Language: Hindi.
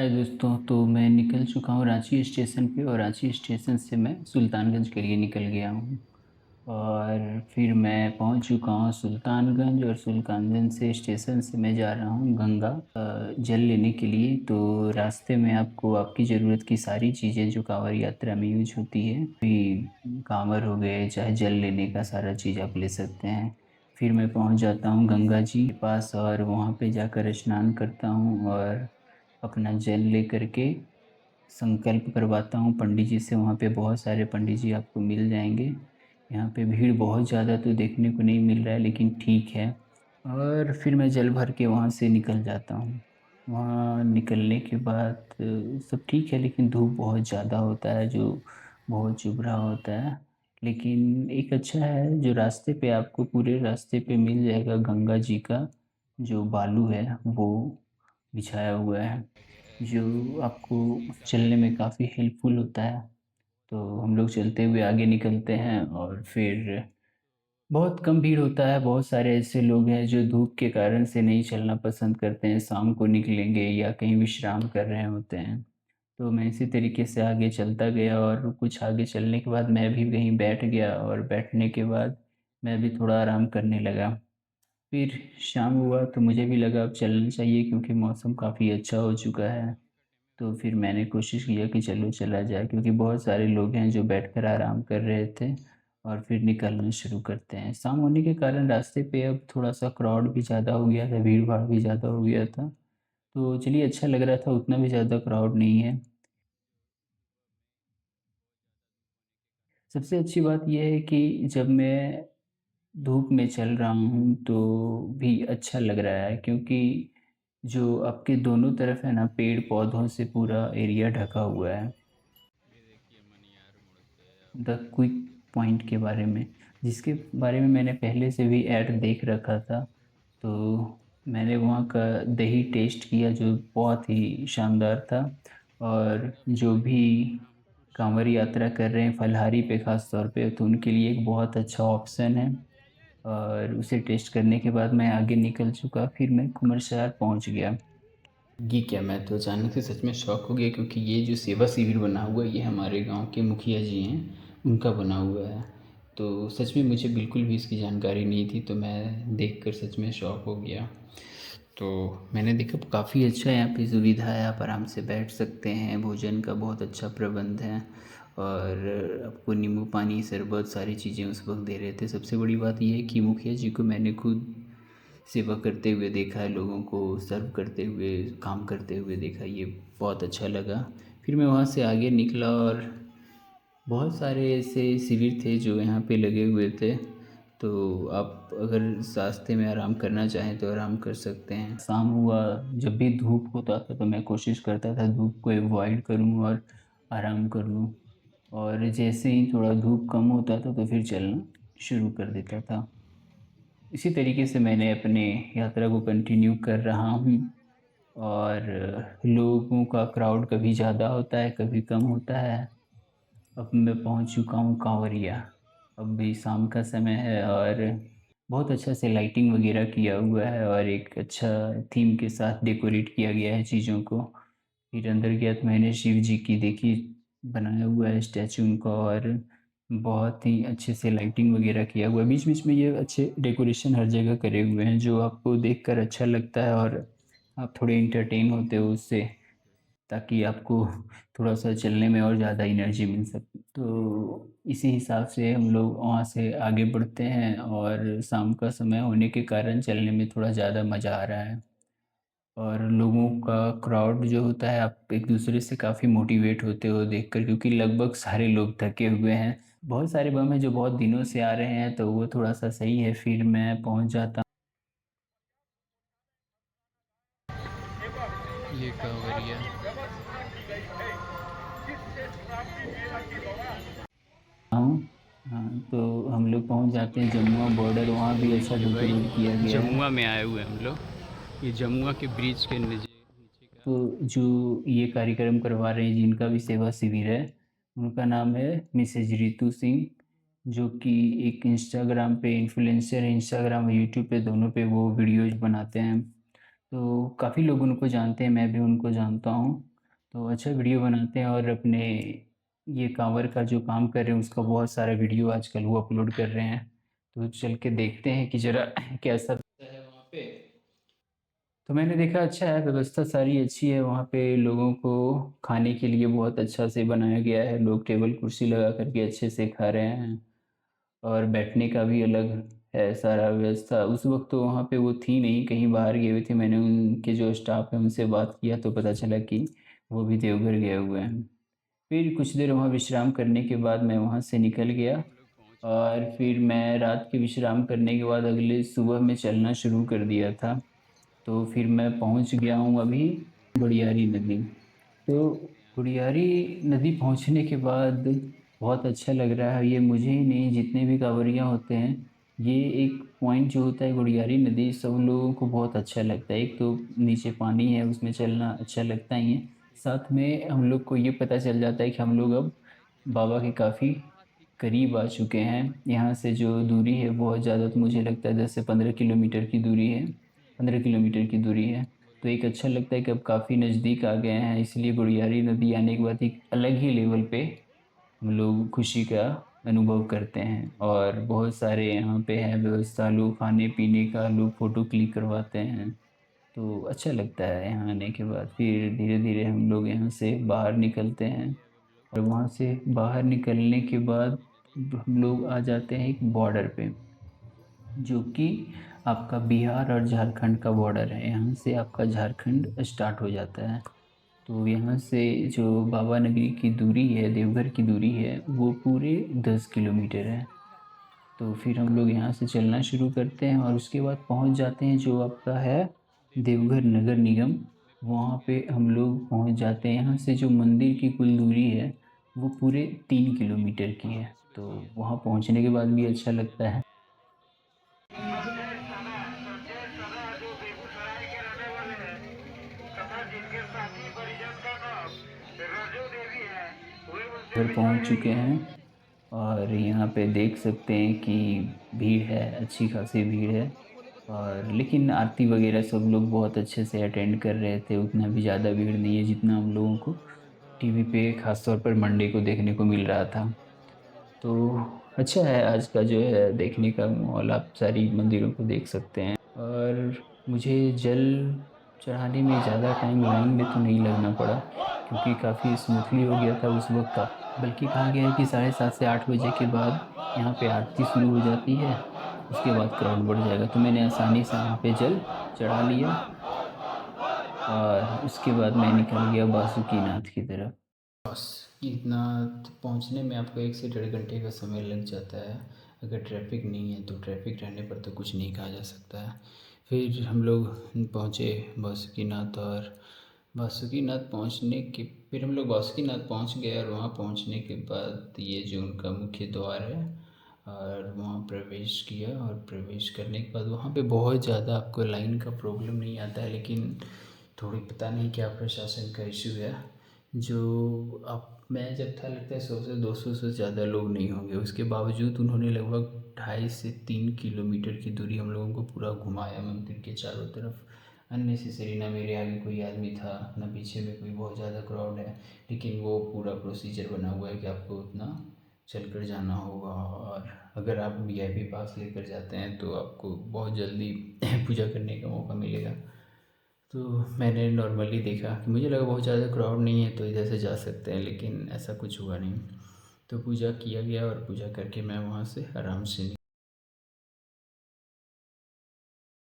हाय दोस्तों, तो मैं निकल चुका हूँ रांची स्टेशन पे और रांची स्टेशन से मैं सुल्तानगंज के लिए निकल गया हूँ। और फिर मैं पहुँच चुका हूँ सुल्तानगंज और सुल्तानगंज से स्टेशन से मैं जा रहा हूँ गंगा जल लेने के लिए। तो रास्ते में आपको आपकी ज़रूरत की सारी चीज़ें जो कांवड़ यात्रा में यूज होती है, भी कांवड़ हो गए चाहे जल लेने का सारा चीज़ आप ले सकते हैं। फिर मैं पहुँच जाता हूँ गंगा जी के पास और वहाँ पे जाकर स्नान करता हूँ और अपना जल लेकर के संकल्प करवाता हूँ पंडित जी से। वहाँ पे बहुत सारे पंडित जी आपको मिल जाएंगे। यहाँ पे भीड़ बहुत ज़्यादा तो देखने को नहीं मिल रहा है, लेकिन ठीक है। और फिर मैं जल भर के वहाँ से निकल जाता हूँ। वहाँ निकलने के बाद सब ठीक है, लेकिन धूप बहुत ज़्यादा होता है जो बहुत चुभ रहा होता है। लेकिन एक अच्छा है जो रास्ते पे आपको पूरे रास्ते पे मिल जाएगा गंगा जी का जो बालू है वो बिछाया हुआ है, जो आपको चलने में काफ़ी हेल्पफुल होता है। तो हम लोग चलते हुए आगे निकलते हैं और फिर बहुत कम भीड़ होता है। बहुत सारे ऐसे लोग हैं जो धूप के कारण से नहीं चलना पसंद करते हैं, शाम को निकलेंगे या कहीं विश्राम कर रहे होते हैं। तो मैं इसी तरीके से आगे चलता गया और कुछ आगे चलने के बाद मैं भी कहीं बैठ गया और बैठने के बाद मैं भी थोड़ा आराम करने लगा। फिर शाम हुआ तो मुझे भी लगा अब चलना चाहिए क्योंकि मौसम काफ़ी अच्छा हो चुका है। तो फिर मैंने कोशिश किया कि चलो चला जाए, क्योंकि बहुत सारे लोग हैं जो बैठकर आराम कर रहे थे। और फिर निकलना शुरू करते हैं। शाम होने के कारण रास्ते पे अब थोड़ा सा क्राउड भी ज़्यादा हो गया था, भीड़ भाड़ भी ज़्यादा हो गया था। तो चलिए अच्छा लग रहा था, उतना भी ज़्यादा क्राउड नहीं है। सबसे अच्छी बात यह है कि जब मैं धूप में चल रहा हूँ तो भी अच्छा लग रहा है, क्योंकि जो आपके दोनों तरफ है ना पेड़ पौधों से पूरा एरिया ढका हुआ है। द क्विक पॉइंट के बारे में, जिसके बारे में मैंने पहले से भी ऐड देख रखा था। तो मैंने वहाँ का दही टेस्ट किया जो बहुत ही शानदार था। और जो भी कांवड़ यात्रा कर रहे हैं फलहारी पे ख़ास तौर पे, तो उनके लिए एक बहुत अच्छा ऑप्शन है। और उसे टेस्ट करने के बाद मैं आगे निकल चुका, फिर मैं कुमरशहर पहुँच गया। ये क्या, मैं तो अचानक से सच में शॉक हो गया, क्योंकि ये जो सेवा शिविर बना हुआ है ये हमारे गांव के मुखिया जी हैं उनका बना हुआ है। तो सच में मुझे बिल्कुल भी इसकी जानकारी नहीं थी, तो मैं देखकर सच में शॉक हो गया। तो मैंने देखा काफ़ी अच्छा है यहाँ पे सुविधा है, आप आराम से बैठ सकते हैं, भोजन का बहुत अच्छा प्रबंध है। और आपको नींबू पानी शरबत सारी चीज़ें उस वक्त दे रहे थे। सबसे बड़ी बात यह है कि मुखिया जी को मैंने खुद सेवा करते हुए देखा है, लोगों को सर्व करते हुए काम करते हुए देखा, ये बहुत अच्छा लगा। फिर मैं वहाँ से आगे निकला और बहुत सारे ऐसे शिविर थे जो यहाँ पे लगे हुए थे। तो आप अगर रास्ते में आराम करना चाहें तो आराम कर सकते हैं। शाम हुआ, जब भी धूप होता था तो मैं कोशिश करता था धूप को अवॉइड करूं और आराम कर लूं। और जैसे ही थोड़ा धूप कम होता था तो फिर चलना शुरू कर देता था। इसी तरीके से मैंने अपने यात्रा को कंटिन्यू कर रहा हूँ। और लोगों का क्राउड कभी ज़्यादा होता है कभी कम होता है। अब मैं पहुँच चुका हूँ कांवरिया। अब भी शाम का समय है और बहुत अच्छा से लाइटिंग वगैरह किया हुआ है और एक अच्छा थीम के साथ डेकोरेट किया गया है चीज़ों को। फिर अंदर गया तो मैंने शिव जी की देखी, बनाया हुआ है स्टैचू उनका। और बहुत ही अच्छे से लाइटिंग वगैरह किया हुआ है, बीच बीच में ये अच्छे डेकोरेशन हर जगह करे हुए हैं जो आपको देखकर अच्छा लगता है और आप थोड़े इंटरटेन होते हो उससे, ताकि आपको थोड़ा सा चलने में और ज़्यादा एनर्जी मिल सके। तो इसी हिसाब से हम लोग वहाँ से आगे बढ़ते हैं और शाम का समय होने के कारण चलने में थोड़ा ज़्यादा मज़ा आ रहा है। और लोगों का क्राउड जो होता है, आप एक दूसरे से काफ़ी मोटिवेट होते हो देखकर, क्योंकि लगभग सारे लोग थके हुए हैं। बहुत सारे बम हैं जो बहुत दिनों से आ रहे हैं, तो वो थोड़ा सा सही है। फिर मैं पहुंच जाता ये कांवरिया। हूँ। हाँ, तो हम लोग पहुंच जाते हैं जमुआ बॉर्डर, वहाँ भी अच्छा ये डेकोरेट किया भाई गया है। जमुआ में आए हुए हम लोग। ये जमुआ के ब्रिज के नीचे का। तो जो ये कार्यक्रम करवा रहे हैं जिनका भी सेवा शिविर है, उनका नाम है मिसेज रितु सिंह, जो कि एक इंस्टाग्राम पे इन्फ्लुएंसर है। इंस्टाग्राम और यूट्यूब पे दोनों पे वो वीडियोज बनाते हैं। तो काफ़ी लोग उनको जानते हैं, मैं भी उनको जानता हूँ। तो अच्छा वीडियो बनाते हैं और अपने ये कांवड़ का जो काम कर रहे हैं उसका बहुत सारा वीडियो आजकल वो अपलोड कर रहे हैं। तो चल के देखते हैं कि ज़रा कैसा है वहाँ पे। तो मैंने देखा अच्छा है, व्यवस्था सारी अच्छी है वहाँ पे। लोगों को खाने के लिए बहुत अच्छा से बनाया गया है, लोग टेबल कुर्सी लगा करके अच्छे से खा रहे हैं। और बैठने का भी अलग है सारा व्यवस्था। उस वक्त तो वहाँ पे वो थी नहीं, कहीं बाहर गए हुए थे। मैंने उनके जो स्टाफ है उनसे बात किया तो पता चला कि वो भी देवघर गए हुए हैं। फिर कुछ देर वहाँ विश्राम करने के बाद मैं वहाँ से निकल गया। हम लोग पहुंच चुके और हैं। फिर मैं रात के विश्राम करने के बाद अगले सुबह में चलना शुरू कर दिया था। तो फिर मैं पहुँच गया हूँ अभी गुड़ियारी नदी। तो गुड़ियारी नदी पहुंचने के बाद बहुत अच्छा लग रहा है। ये मुझे ही नहीं, जितने भी कांवरिया होते हैं, ये एक पॉइंट जो होता है गुड़ियारी नदी, सब लोगों को बहुत अच्छा लगता है। एक तो नीचे पानी है उसमें चलना अच्छा लगता ही है, साथ में हम लोग को ये पता चल जाता है कि हम लोग अब बाबा के काफ़ी करीब आ चुके हैं। यहाँ से जो दूरी है बहुत ज़्यादा, तो मुझे लगता है 10 से 15 किलोमीटर की दूरी है, 15 किलोमीटर की दूरी है। तो एक अच्छा लगता है कि अब काफ़ी नज़दीक आ गए हैं, इसलिए गुड़ियारी नदी आने के बाद एक अलग ही लेवल पे हम लोग खुशी का अनुभव करते हैं। और बहुत सारे यहाँ पे है व्यवस्था, लोग खाने पीने का, लोग फ़ोटो क्लिक करवाते हैं। तो अच्छा लगता है यहाँ आने के बाद। फिर धीरे धीरे हम लोग यहाँ से बाहर निकलते हैं। और वहाँ से बाहर निकलने के बाद हम लोग आ जाते हैं एक बॉर्डर पे, जो कि आपका बिहार और झारखंड का बॉर्डर है। यहाँ से आपका झारखंड स्टार्ट हो जाता है। तो यहाँ से जो बाबा नगरी की दूरी है, देवघर की दूरी है, वो पूरे 10 किलोमीटर है। तो फिर हम लोग यहाँ से चलना शुरू करते हैं और उसके बाद पहुँच जाते हैं जो आपका है देवघर नगर निगम। वहाँ पे हम लोग पहुँच जाते हैं। यहाँ से जो मंदिर की कुल दूरी है वो पूरे 3 किलोमीटर की है। तो वहाँ पहुँचने के बाद भी अच्छा लगता है। घर पहुँच चुके हैं और यहाँ पे देख सकते हैं कि भीड़ है, अच्छी खासी भीड़ है। और लेकिन आरती वगैरह सब लोग बहुत अच्छे से अटेंड कर रहे थे, उतना भी ज़्यादा भीड़ नहीं है जितना हम लोगों को टीवी पे खासतौर पर मंडे को देखने को मिल रहा था। तो अच्छा है आज का जो है देखने का माहौल, आप सारी मंदिरों को देख सकते हैं। और मुझे जल चढ़ाने में ज़्यादा टाइम लाइन में तो नहीं लगना पड़ा, क्योंकि काफ़ी स्मूथली हो गया था उस वक्त का। बल्कि कहा गया है कि 7:30 से 8 बजे के बाद यहाँ पे आरती शुरू हो जाती है, उसके बाद क्राउड बढ़ जाएगा। तो मैंने आसानी से वहाँ पे जल चढ़ा लिया और उसके बाद मैं निकल गया बासुकीनाथ की तरफ। बस इतना पहुंचने में आपको 1 से 1.5 घंटे का समय लग जाता है। अगर ट्रैफिक नहीं है तो, ट्रैफिक रहने पर तो कुछ नहीं कहा जा सकता है। फिर हम लोग पहुंचे बासुकीनाथ। और बासुकीनाथ पहुंचने के फिर हम लोग बासुकीनाथ पहुंच गए और वहां पहुंचने के बाद ये जो उनका मुख्य द्वार है, और वहाँ प्रवेश किया। और प्रवेश करने के बाद वहाँ पे बहुत ज़्यादा आपको लाइन का प्रॉब्लम नहीं आता है, लेकिन थोड़ी पता नहीं क्या प्रशासन का इशू है। जो आप मैं जब था लगता है 100 से 200 से ज़्यादा लोग नहीं होंगे, उसके बावजूद उन्होंने लगभग 2.5 से 3 किलोमीटर की दूरी हम लोगों को पूरा घुमाया मंदिर के चारों तरफ। अननेसेसरी, ना मेरे आगे कोई आदमी था ना पीछे में कोई बहुत ज़्यादा क्राउड है, लेकिन वो पूरा प्रोसीजर बना हुआ है कि आपको उतना चल कर जाना होगा। और अगर आप वीआईपी पास लेकर जाते हैं तो आपको बहुत जल्दी पूजा करने का मौका मिलेगा। तो मैंने नॉर्मली देखा कि मुझे लगा बहुत ज़्यादा क्राउड नहीं है तो इधर से जा सकते हैं, लेकिन ऐसा कुछ हुआ नहीं। तो पूजा किया गया और पूजा करके मैं वहाँ से आराम से